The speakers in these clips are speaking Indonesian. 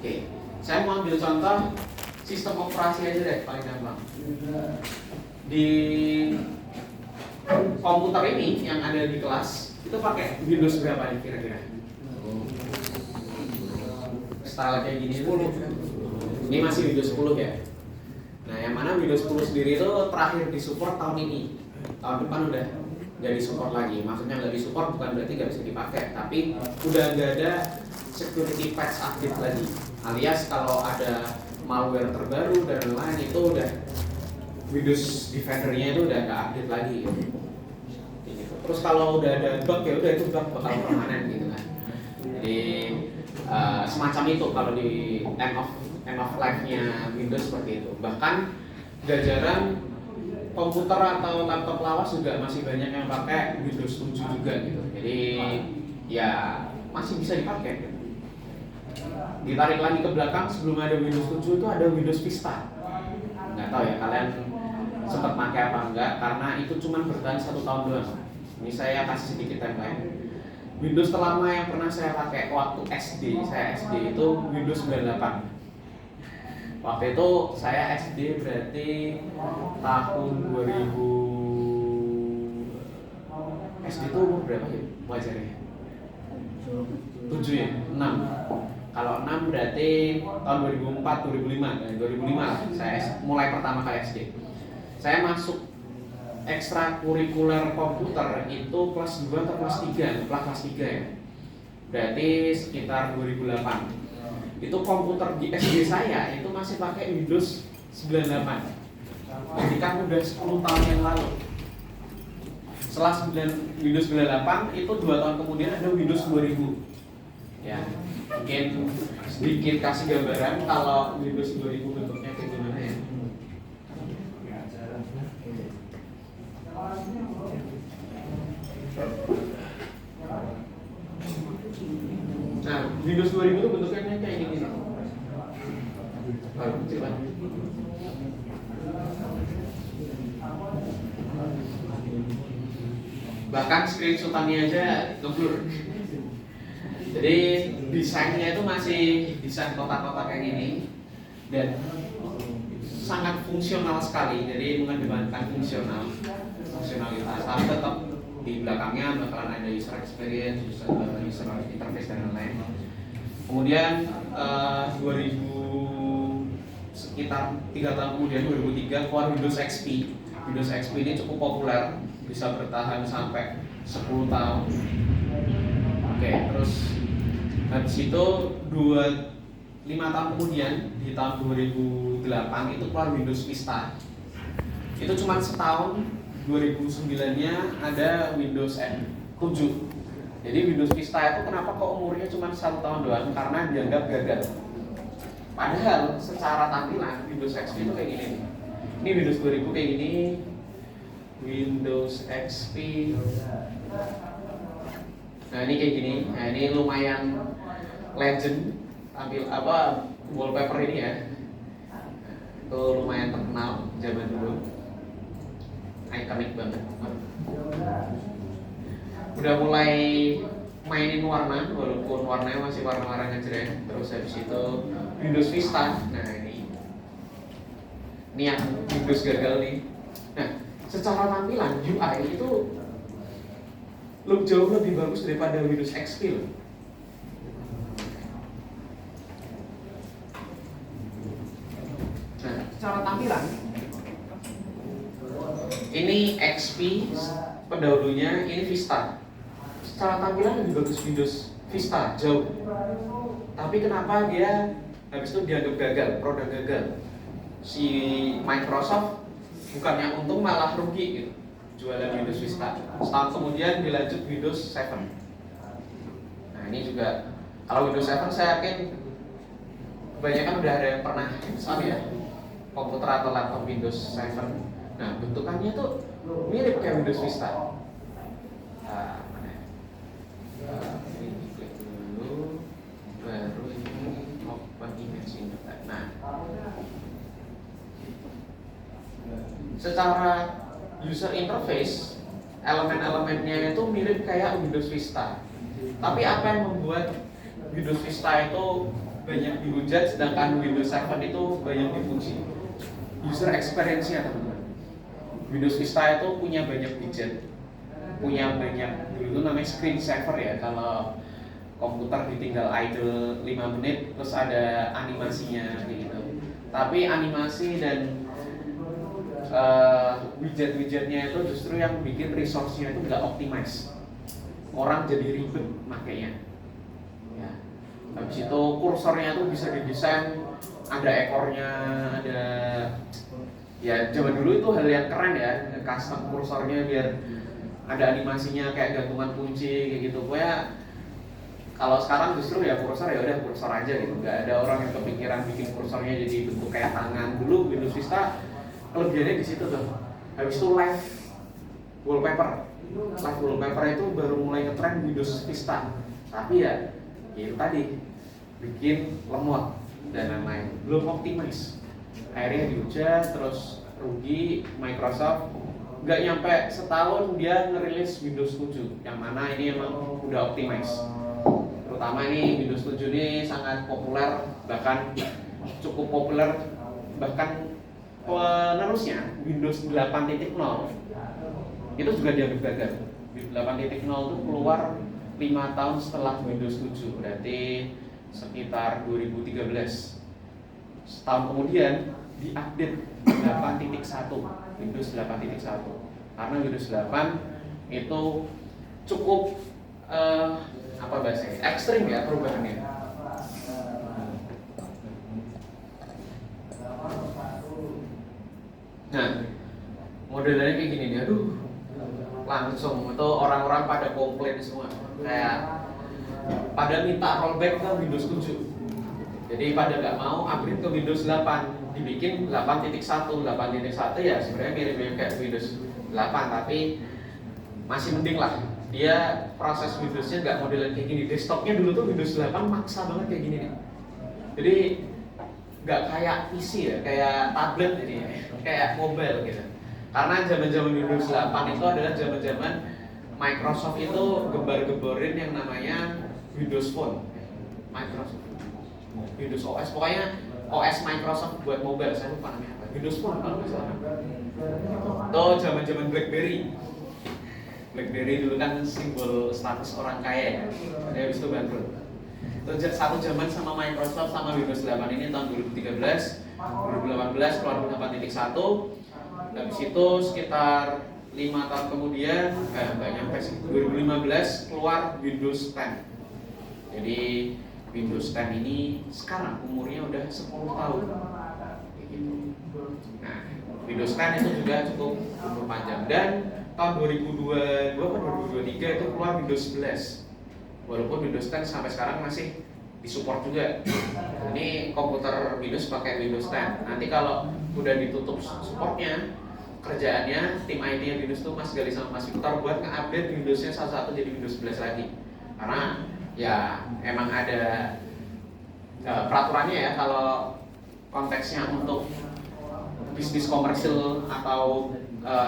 Oke, saya mau ambil contoh sistem operasi aja deh, paling gampang. Di komputer ini yang ada di kelas itu pakai Windows berapa nih kira-kira? Style kayak gini tuh. Ini masih Windows 10 ya. Nah, yang mana Windows 10 sendiri itu terakhir disupport tahun ini. Tahun depan udah nggak disupport lagi. Maksudnya nggak disupport bukan berarti nggak bisa dipakai, tapi udah nggak ada security patch update lagi. Alias kalau ada malware terbaru dan lain itu udah Windows Defender-nya itu udah nggak update lagi gitu. Terus kalau udah ada bug ya udah itu bug bakal permanen gitu kan. Jadi semacam itu kalau di end of life-nya Windows seperti itu. Bahkan gak jarang komputer atau laptop lawas juga masih banyak yang pakai Windows 7 juga gitu. Jadi ya masih bisa dipakai gitu. Ditarik lagi ke belakang, sebelum ada Windows 7 itu ada Windows Vista. Nggak tahu ya kalian sempat pakai apa enggak, karena itu cuma bertahan 1 tahun doang. Ini saya kasih sedikit timeline. Windows terlama yang pernah saya pakai waktu SD, saya SD itu Windows 98. Waktu itu saya SD berarti tahun 2000. SD itu umur berapa ya wajarnya? 7 ya? 6. Kalau 6 berarti tahun 2004, 2005. 2005 lah saya mulai pertama kali SD. Saya masuk ekstrakurikuler komputer itu kelas 2 atau kelas 3, kelas 3 ya. Berarti sekitar 2008. Itu komputer di SD saya itu masih pakai Windows 98. Jadi kan udah 10 tahun yang lalu. Setelah Windows 98 itu 2 tahun kemudian ada Windows 2000. Ya, mungkin sedikit kasih gambaran kalau Windows 2000 bentuknya kayak gimana ya. Nah, Windows 2000 itu bentuknya kayak gini nih. Kecil banget. Bahkan screenshotannya aja ngeblur. Jadi desainnya itu masih desain kotak-kotak kayak gini dan sangat fungsional sekali. Jadi mengedepankan fungsionalitas. Tapi tetap di belakangnya bakalan ada user experience, user interface dan lain-lain. Kemudian 2000 sekitar 3 tahun kemudian 2003 keluar Windows XP. Windows XP ini cukup populer, bisa bertahan sampai 10 tahun. Oke, terus habis itu 5 tahun kemudian di tahun 2008 itu keluar Windows Vista. Itu cuma setahun, 2009-nya ada Windows 7. Jadi Windows Vista itu kenapa kok umurnya cuma 1 tahun doang? Karena dianggap gagal. Padahal secara tampilan Windows XP itu kayak gini nih. Ini Windows 2000 kayak gini. Windows XP. Nah ini kayak gini. Nah ini lumayan legend. Tampil apa wallpaper ini ya. Itu lumayan terkenal zaman dulu. Ikonik banget. Udah mulai mainin warna, walaupun warnanya masih warna-warna ngejreng. Terus habis itu Windows Vista. Nah ini yang Windows gagal nih. Nah secara tampilan UI itu jauh lebih bagus daripada Windows XP loh. Nah secara tampilan ini XP pendahulunya, ini Vista. Secara tampilan lebih bagus Windows Vista jauh. Tapi kenapa dia habis itu dianggap gagal, produk gagal? Si Microsoft bukannya untung malah rugi gitu jualan Windows Vista. Setahun kemudian dilanjut Windows 7. Nah ini juga kalau Windows 7 saya yakin kebanyakan udah ada yang pernah install ya komputer atau laptop Windows 7. Nah bentukannya tuh mirip kayak Windows Vista. Mana? Ini klik dulu, baru ini open image internet. Nah, secara user interface, elemen-elemennya itu mirip kayak Windows Vista. Tapi apa yang membuat Windows Vista itu banyak dihujat, sedangkan Windows 7 itu banyak dipuji. User experience-nya teman-teman. Windows Vista itu punya banyak widget, punya banyak, dulu itu namanya screen saver ya, kalau komputer ditinggal idle 5 menit terus ada animasinya gitu. Tapi animasi dan widget-widgetnya itu justru yang bikin resource-nya itu nggak optimize. Orang jadi ribet makanya. Ya. Habis itu kursornya tuh bisa didesain ada ekornya, ada ya zaman dulu itu hal yang keren ya, custom kursornya biar ada animasinya kayak gantungan kunci kayak gitu. Pokoknya kalau sekarang justru ya kursor ya udah kursor aja gitu. Nggak ada orang yang kepikiran bikin kursornya jadi bentuk kayak tangan. Dulu Windows Vista kelebihannya di situ tuh. Habis itu live wallpaper. Live wallpaper itu baru mulai ngetrend Windows Vista. Tapi ya itu tadi bikin lemot dan lain-lain. Belum optimize. Akhirnya dihujat, terus rugi Microsoft. Nggak nyampe setahun dia ngerilis Windows 7 yang mana ini emang udah optimize. Terutama ini Windows 7 ini sangat populer, bahkan cukup populer, bahkan penerusnya Windows 8.0 itu juga dianggap gagal. 8.0 itu keluar 5 tahun setelah Windows 7, berarti sekitar 2013. Setahun kemudian diupdate 8.1, Windows 8.1. Karena Windows 8 itu cukup apa bahasanya, ekstrim ya perubahannya. Nah, modelnya kayak gini nih, aduh, langsung itu orang-orang pada komplain semua, kayak pada minta rollback ke Windows 7. Jadi pada nggak mau upgrade ke Windows 8, dibikin 8.1. 8.1 ya sebenarnya mirip-mirip kayak Windows 8, tapi masih mending lah. Dia proses Windowsnya nggak modelan kayak gini. Desktopnya dulu tuh Windows 8 maksa banget kayak gini nih. Jadi nggak kayak PC ya, kayak tablet jadi kayak mobile gitu. Karena zaman-zaman Windows 8 itu adalah zaman-zaman Microsoft itu gembar-gemborin yang namanya Windows Phone. Microsoft Windows OS, pokoknya OS Microsoft buat mobile, saya lupa namanya apa. Windows Phone kalau nggak salah. Itu zaman-zaman BlackBerry. BlackBerry dulu kan simbol status orang kaya ya. Dia habis itu bangkrut. Itu satu zaman sama Microsoft sama Windows 8 ini tahun 2013, 2018 keluar 8.1. Habis itu sekitar 5 tahun kemudian, nggak nyampe sih, 2015 keluar Windows 10. Jadi Windows 10 ini sekarang umurnya udah 10 tahun. Nah, Windows 10 itu juga cukup umur panjang, dan tahun 2022 atau 2023 itu keluar Windows 11. Walaupun Windows 10 sampai sekarang masih disupport juga. Ini komputer Windows pakai Windows 10. Nanti kalau udah ditutup supportnya, kerjaannya tim IT-nya Windows tuh Mas Gali sama Mas Victor buat nge-update Windows-nya satu-satu jadi Windows 11 lagi. Karena ya emang ada peraturannya ya, kalau konteksnya untuk bisnis komersil atau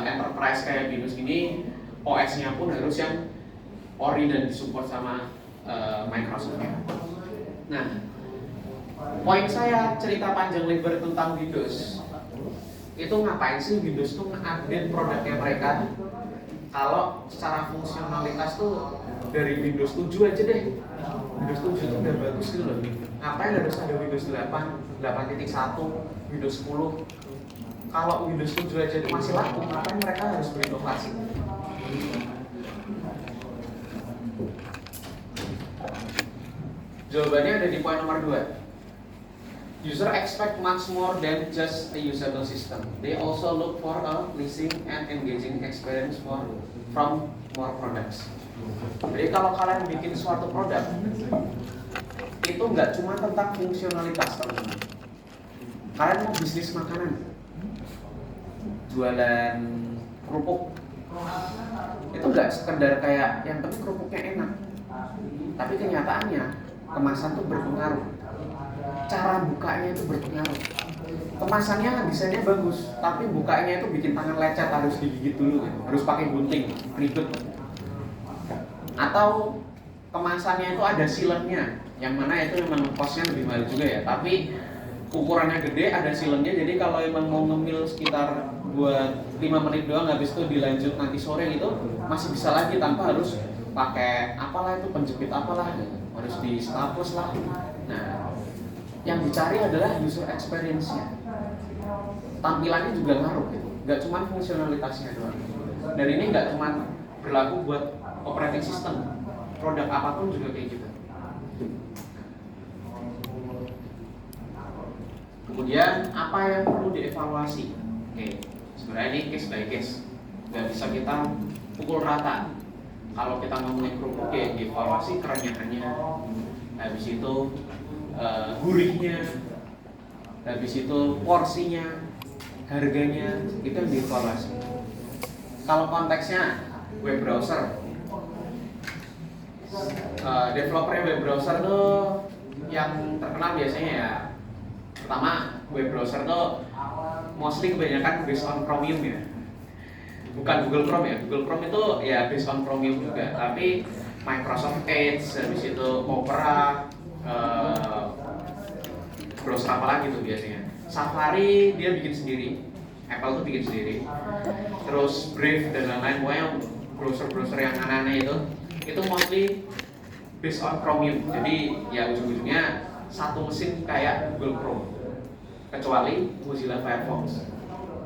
enterprise kayak Windows ini, OS-nya pun harus yang ori dan disupport sama Microsoft. Nah, poin saya cerita panjang lebar tentang Windows itu, ngapain sih Windows tuh nge-update produknya mereka kalau secara fungsionalitas tuh dari Windows 7 aja deh. Windows 7 itu udah bagus gitu loh. Ngapain harus ada Windows 8, 8.1, Windows 10? Kalau Windows 7 aja itu masih laku, ngapain mereka harus berinovasi? Jawabannya ada di poin nomor 2. User expect much more than just a usable system. They also look for a pleasing and engaging experience from more products. Jadi kalau kalian bikin suatu produk, itu nggak cuma tentang fungsionalitas, teman-teman. Kalian mau bisnis makanan, jualan kerupuk, itu nggak sekedar kayak yang penting kerupuknya enak, tapi kenyataannya kemasan tuh berpengaruh, cara bukanya itu berpengaruh. Kemasannya desainnya bagus, tapi bukanya itu bikin tangan lecet, harus digigit dulu, harus pakai gunting, ribet. Atau kemasannya itu ada sealernya, yang mana itu memang costnya lebih mahal juga ya, tapi ukurannya gede, ada silennya, jadi kalau emang mau ngemil sekitar buat 5 menit doang, habis itu dilanjut nanti sore gitu masih bisa lagi tanpa harus pakai apalah itu penjepit apalah, harus di staples lah. Nah, yang dicari adalah user experience-nya, tampilannya juga ngaruh gitu, nggak cuma fungsionalitasnya doang. Dan ini nggak cuma berlaku buat operating system, produk apapun juga kayak gitu. Kemudian apa yang perlu dievaluasi? Oke, sebenarnya ini case by case, nggak bisa kita pukul rata. Kalau kita ngomongin kerupuk ya dievaluasi kerenyahannya, habis itu gurihnya, habis itu porsinya, harganya, itu yang dievaluasi. Kalau konteksnya web browser, developer web browser tuh yang terkenal biasanya ya, pertama web browser tuh mostly kebanyakan based on Chromium ya, bukan Google Chrome ya. Google Chrome itu ya based on Chromium juga, tapi Microsoft Edge, habis itu Opera, browser apa lagi tuh biasanya, Safari dia bikin sendiri, Apple tuh bikin sendiri, terus Brave dan lain-lain, pokoknya browser-browser yang aneh-aneh itu mostly based on Chromium. Jadi ya ujung-ujungnya satu mesin kayak Google Chrome, kecuali Mozilla Firefox,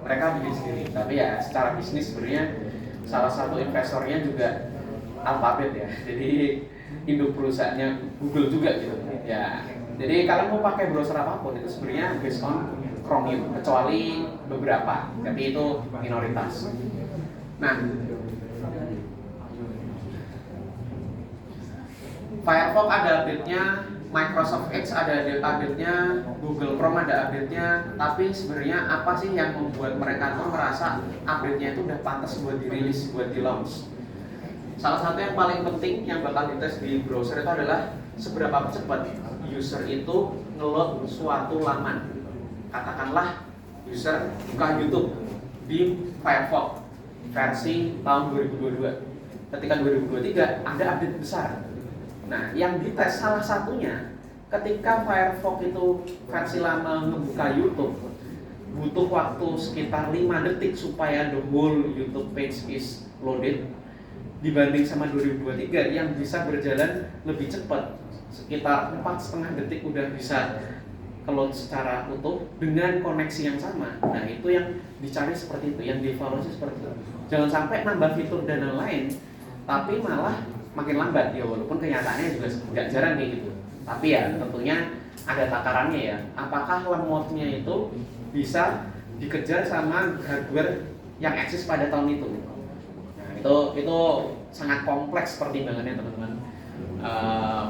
mereka bikin sendiri. Tapi ya secara bisnis sebenarnya salah satu investornya juga Alphabet ya, jadi induk perusahaannya Google juga gitu ya. Jadi kalian mau pakai browser apapun itu sebenarnya based on Chromium, kecuali beberapa, tapi itu minoritas. Nah, Firefox ada update-nya, Microsoft Edge ada update-nya, Google Chrome ada update-nya, tapi sebenarnya apa sih yang membuat mereka tuh merasa update-nya itu udah pantas buat dirilis, buat di-launch? Salah satu yang paling penting yang bakal dites di browser itu adalah seberapa cepat user itu ngeload suatu laman. Katakanlah user buka YouTube di Firefox versi tahun 2022. Ketika 2023 ada update besar. Nah, yang dites salah satunya ketika Firefox itu versi lama ngebuka YouTube, butuh waktu sekitar 5 detik supaya the whole YouTube page is loaded, dibanding sama 2023 yang bisa berjalan lebih cepat, sekitar 4,5 detik udah bisa keload secara utuh dengan koneksi yang sama. Nah, itu yang dicari seperti itu, yang dievaluasi seperti itu. Jangan sampai nambah fitur dan lain-lain tapi malah makin lambat ya, walaupun kenyataannya juga nggak jarang kayak gitu. Tapi ya tentunya ada takarannya ya. Apakah lemotnya itu bisa dikejar sama hardware yang eksis pada tahun itu? Nah, itu sangat kompleks pertimbangannya teman-teman.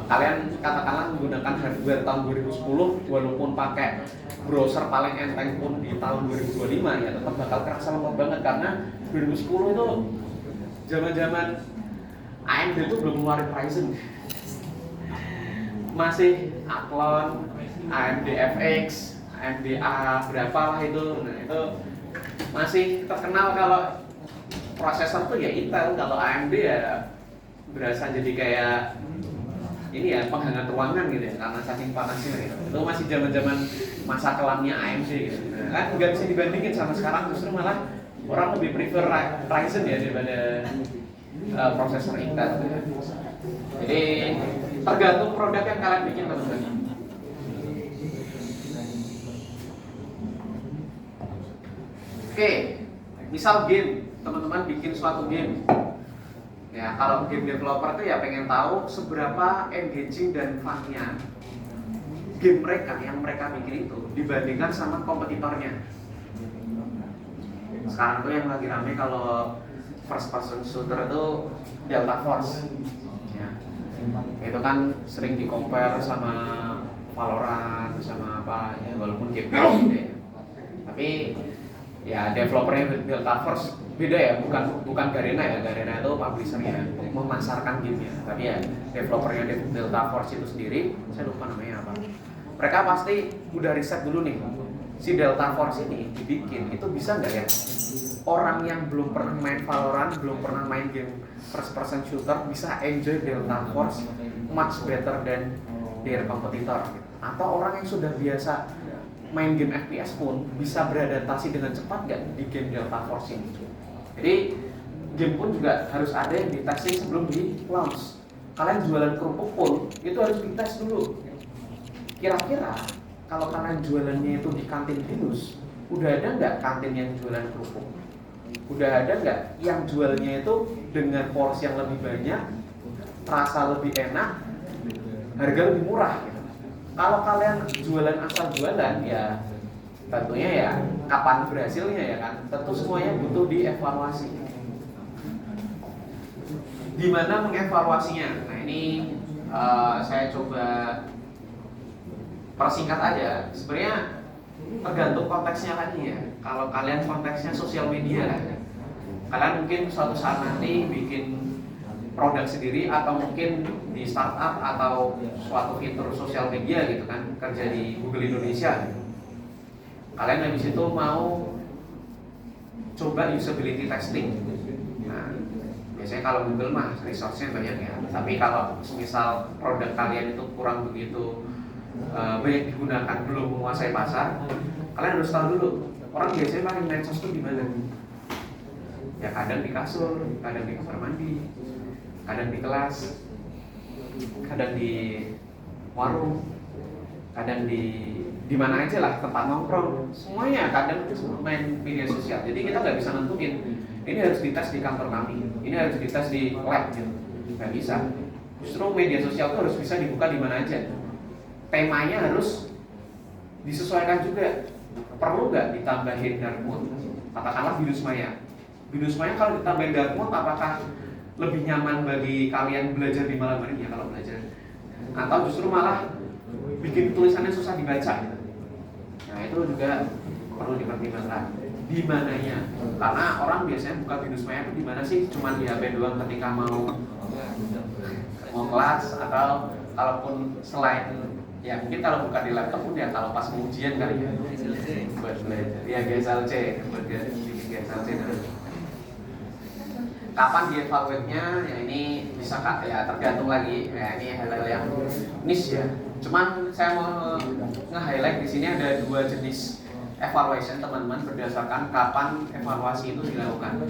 Kalian katakanlah menggunakan hardware tahun 2010 walaupun pakai browser paling enteng pun di tahun 2025 ya tetap bakal kerasa lemot banget, karena 2010 itu zaman-zaman AMD itu belum ngeluarin Ryzen, masih Athlon, AMD FX, AMD A berapa lah itu. Nah, itu masih terkenal kalau prosesor tuh ya Intel, kalau AMD ya berasa jadi kayak ini ya penghangat ruangan gitu ya, karena saking panasnya gitu. Itu masih zaman-zaman masa kelamnya AMD gitu. Nah, kan nggak bisa dibandingin sama sekarang, justru malah orang lebih prefer Ryzen ya daripada prosesor Intel. Jadi tergantung produk yang kalian bikin teman-teman. Oke, misal game, teman-teman bikin suatu game. Ya, kalau game developer tuh ya pengen tahu seberapa engaging dan fun-nya game mereka yang mereka bikin itu dibandingkan sama kompetitornya. Sekarang tuh yang lagi rame kalau first person shooter itu Delta Force. Ya. Itu kan sering di-compare sama Valorant, sama apa ya, walaupun game gitu ya. Tapi ya developernya Delta Force beda ya, bukan Garena ya. Garena itu publishernya memasarkan gamenya, tapi ya developernya Delta Force itu sendiri, saya lupa namanya apa. Mereka pasti udah riset dulu nih, si Delta Force ini dibikin itu bisa nggak ya orang yang belum pernah main Valorant, belum pernah main game first person shooter bisa enjoy Delta Force much better than their kompetitor gitu. Atau orang yang sudah biasa main game FPS pun bisa beradaptasi dengan cepat nggak di game Delta Force ini. Jadi game pun juga harus ada yang ditesting sebelum di launch. Kalian jualan kerupuk pun itu harus dites dulu. Kira-kira kalau kalian jualannya itu di kantin Binus, udah ada nggak kantin yang jualan kerupuk? Udah ada nggak yang jualnya itu dengan porsi yang lebih banyak, rasa lebih enak, harga lebih murah gitu. Kalau kalian jualan asal jualan ya tentunya ya kapan berhasilnya ya kan, tentu semuanya butuh dievaluasi. Gimana mengevaluasinya? Nah ini saya coba persingkat aja. Sebenarnya tergantung konteksnya lagi ya. Kalau kalian konteksnya sosial media, kalian mungkin suatu saat nanti bikin produk sendiri atau mungkin di startup atau suatu fitur sosial media gitu kan, kerja di Google Indonesia. Kalian habis itu mau coba usability testing. Nah, biasanya kalau Google mah resource-nya banyak ya. Tapi kalau misal produk kalian itu kurang begitu banyak digunakan, belum menguasai pasar, kalian harus tahu dulu orang biasanya pakai medsos itu di mana. Ya kadang di kasur, kadang di kamar mandi, kadang di kelas, kadang di warung, kadang di mana aja lah, tempat nongkrong, semuanya kadang itu main media sosial. Jadi kita nggak bisa nentuin ini harus dites di kantor kami, ini harus dites di lab gitu, nggak bisa. Justru media sosial itu harus bisa dibuka di mana aja. Temanya harus disesuaikan juga. Perlu nggak ditambahin dark mode? Katakanlah Binus Maya. Binus Maya kalau ditambahin dark mode, apakah lebih nyaman bagi kalian belajar di malam hari ya kalau belajar? Atau justru malah bikin tulisannya susah dibaca gitu. Nah itu juga perlu dipertimbangkan. Di mananya? Karena orang biasanya buka Binus Maya itu di mana sih? Cuman di HP doang ketika mau kelas, atau kalaupun selain ya mungkin kalau buka di laptop pun ya kalau pas mau ujian kali ya buat belajar. Ya GSLC buat bikin GSLC. Kapan dievaluate-nya? Ya ini bisa ya tergantung lagi. Ya ini hal-hal yang niche ya. Cuman saya mau nge-highlight di sini ada 2 jenis evaluation teman-teman berdasarkan kapan evaluasi itu dilakukan.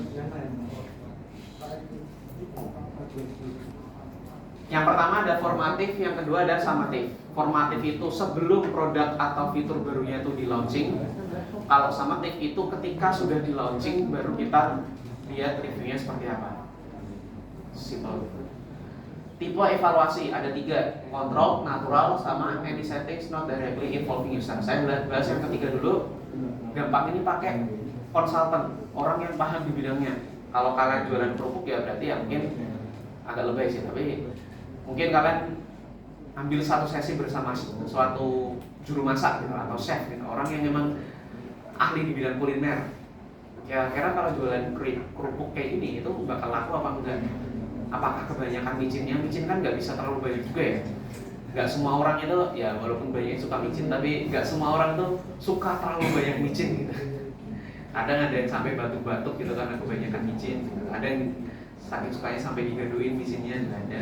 Yang pertama ada formatif, yang kedua ada summative. Formatif itu sebelum produk atau fitur barunya itu di launching. Kalau summative itu ketika sudah di launching baru kita lihat reviewnya seperti apa. Simple. Tipe evaluasi ada 3, control, natural, sama any settings not directly involving user. Saya bahas yang ketiga dulu. Gampang ini pakai konsultan, orang yang paham di bidangnya. Kalau kalian jualan kerupuk ya berarti ya mungkin agak lebih sih, tapi mungkin kalian ambil satu sesi bersama suatu juru masak gitu, atau chef gitu, orang yang memang ahli di bidang kuliner. Kira-kira kalau jualan kerupuk kayak ini itu bakal laku apa enggak? Apakah kebanyakan micinnya? Micin kan nggak bisa terlalu banyak juga ya. Nggak semua orang itu ya walaupun banyak yang suka micin, tapi nggak semua orang tuh suka terlalu banyak micin gitu. Kadang ada yang sampai batuk-batuk gitu karena kebanyakan micin. Ada yang saking sukanya sampai digaduin micinnya, nggak ada.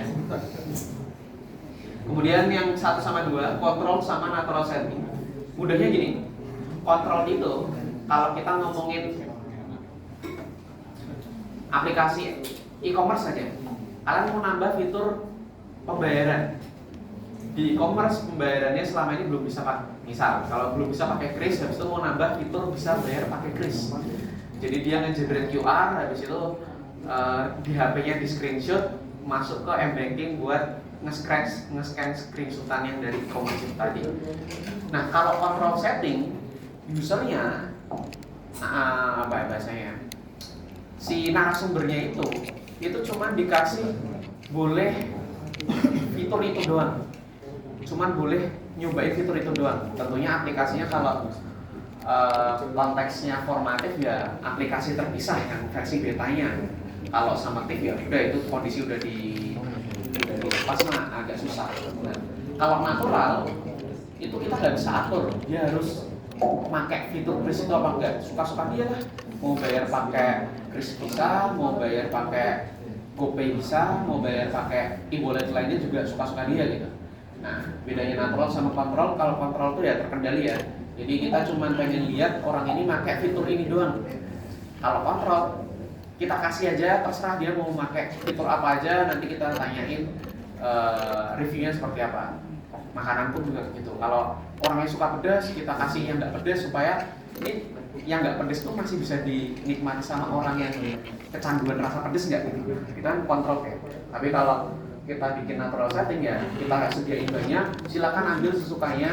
Kemudian yang 1 sama 2, control sama natural setting. Mudahnya gini, kontrol itu kalau kita ngomongin aplikasi e-commerce saja, kalian mau nambah fitur pembayaran di e-commerce, pembayarannya selama ini belum bisa pakai. Misal kalau belum bisa pakai kris, habis itu mau nambah fitur bisa bayar pakai kris. Jadi dia nge-generate QR, habis itu di HP-nya di screenshot, masuk ke m-banking buat nge-scan screenshotan yang dari e-commerce tadi. Nah kalau control setting, usernya apa ya bahasanya, si narasumbernya itu cuma dikasih boleh fitur itu doang, cuman boleh nyobain fitur itu doang. Tentunya aplikasinya kalau konteksnya formatif ya aplikasi terpisah yang versi betanya. Kalau summative ya udah itu kondisi udah dilepas mah agak susah. Nah, kalau natural itu kita nggak bisa atur, dia harus pakai fitur kris itu apa enggak, suka-suka dia lah. Mau bayar pakai kris bisa, mau bayar pakai GoPay bisa, mau bayar pakai e-wallet lainnya juga suka-suka dia gitu. Nah, bedanya natural sama kontrol, kalau kontrol itu ya terkendali ya. Jadi kita cuma pengen lihat orang ini pakai fitur ini doang. Kalau kontrol, kita kasih aja, terserah dia mau pakai fitur apa aja, nanti kita tanyain reviewnya seperti apa. Makanan pun juga gitu. Kalau orangnya suka pedas, kita kasih yang nggak pedas supaya ini yang nggak pedas itu masih bisa dinikmati sama orang yang kecanduan rasa pedas nggak gitu. Kita kontrol kayak. Tapi kalau kita bikin natural setting ya, kita nggak sediain banyak, silakan ambil sesukanya,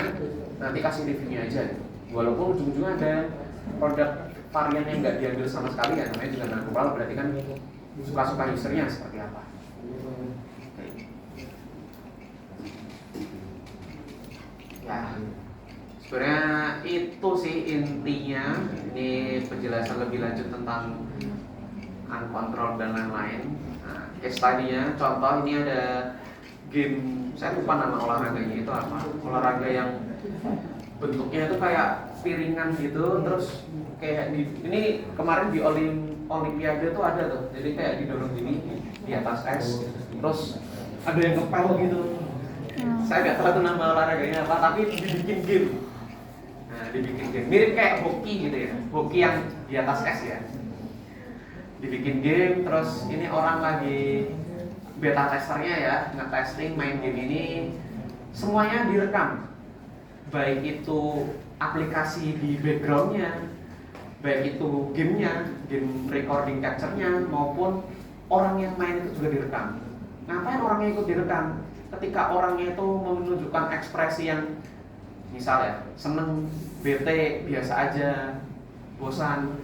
nanti kasih reviewnya aja. Walaupun ujung-ujungnya ada produk varian yang nggak diambil sama sekali ya, namanya juga natural, berarti kan suka-suka usernya seperti apa. Ya, sebenarnya itu sih intinya. Ini penjelasan lebih lanjut tentang uncontrolled dan lain-lain. Nah, case tadinya, contoh ini ada game, saya lupa nama olahraganya itu apa. Olahraga yang bentuknya itu kayak piringan gitu, terus kayak ini kemarin di Olimpiade tuh ada tuh, jadi kayak didorong gini di atas es, terus ada yang ngepel gitu. Saya nggak tahu nama olahraganya apa, tapi dibikin game. Nah, dibikin game mirip kayak hoki gitu ya, hoki yang di atas es ya. Dibikin game, terus ini orang lagi beta testernya ya, nge-testing main game ini, semuanya direkam, baik itu aplikasi di backgroundnya, baik itu gamenya, game recording capture-nya, maupun orang yang main itu juga direkam. Ngapain orangnya ikut direkam? Ketika orangnya itu menunjukkan ekspresi yang misalnya seneng, bete, biasa aja, bosan,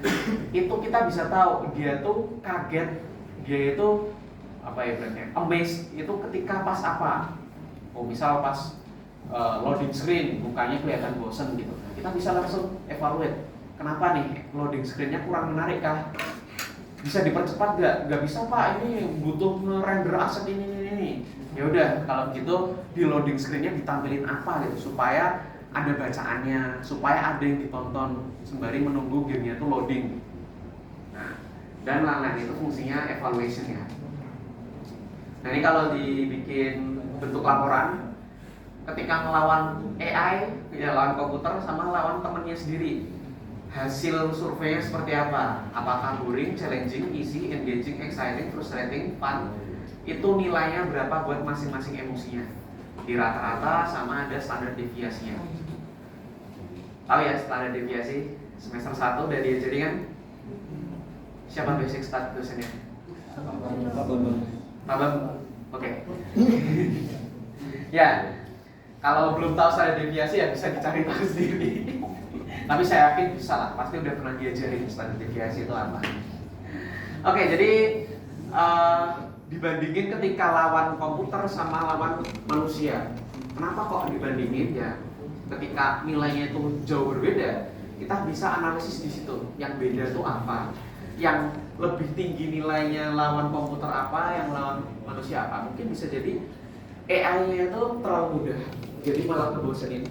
itu kita bisa tahu dia tuh kaget, dia itu apa ya berarti amazed itu ketika pas apa. Oh misal pas loading screen mukanya kelihatan bosan gitu, nah, kita bisa langsung evaluate kenapa nih loading screennya kurang menarik kah, bisa dipercepat nggak bisa pak, ini butuh nge-render aset ini. Ya udah kalau gitu di loading screennya ditampilin apa gitu supaya ada bacaannya, supaya ada yang ditonton sembari menunggu gamenya itu loading. Nah, dan lain-lain itu fungsinya evaluation ya. Nah ini kalau dibikin bentuk laporan, ketika melawan AI, ya lawan komputer sama lawan temennya sendiri, hasil surveinya seperti apa? Apakah boring, challenging, easy, engaging, exciting, frustrating, fun? Itu nilainya berapa buat masing-masing emosinya? Di rata-rata sama ada standar deviasinya. Tahu ya standar deviasi? Semester 1 udah diajarin kan? Siapa basic start dosennya? Abang? Oke. Ya, kalau belum tahu standar deviasi ya bisa dicari tahu sendiri. Tapi saya yakin bisa lah, pasti udah pernah diajarin standar deviasi itu apa. Oke, jadi dibandingin ketika lawan komputer sama lawan manusia. Kenapa kok dibandingin ya? Ketika nilainya itu jauh berbeda, kita bisa analisis di situ. Yang beda itu apa? Yang lebih tinggi nilainya lawan komputer apa, yang lawan manusia apa? Mungkin bisa jadi AI-nya itu terlalu mudah, jadi malah ngebosenin.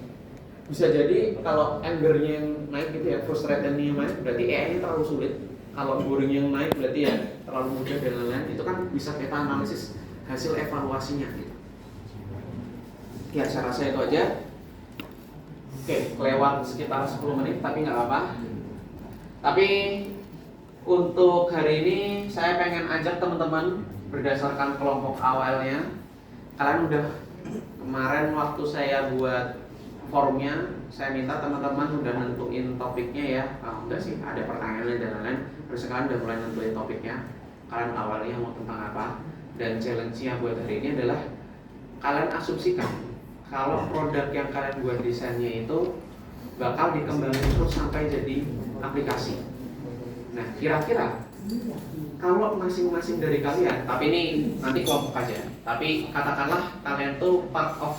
Bisa jadi kalau anger-nya yang naik gitu ya, frustration-nya yang naik, berarti AI-nya terlalu sulit. Kalau boring yang naik berarti ya terlalu mudah dan lain-lain. Itu kan bisa kita analisis hasil evaluasinya gitu. Ya saya rasa itu aja. Oke, kelewat sekitar 10 menit tapi nggak apa-apa. Tapi untuk hari ini saya pengen ajak teman-teman berdasarkan kelompok awalnya. Kalian udah kemarin waktu saya buat forumnya, saya minta teman-teman udah nentuin topiknya ya. Enggak sih, ada pertanyaannya dan lain-lain. Terus kalian udah mulai nentuin topiknya. Kalian awalnya mau tentang apa? Dan challenge-nya buat hari ini adalah kalian asumsikan kalau produk yang kalian buat desainnya itu bakal dikembangin terus sampai jadi aplikasi. Nah, kira-kira kalau masing-masing dari kalian, tapi ini nanti kelompok aja, tapi katakanlah kalian tuh part of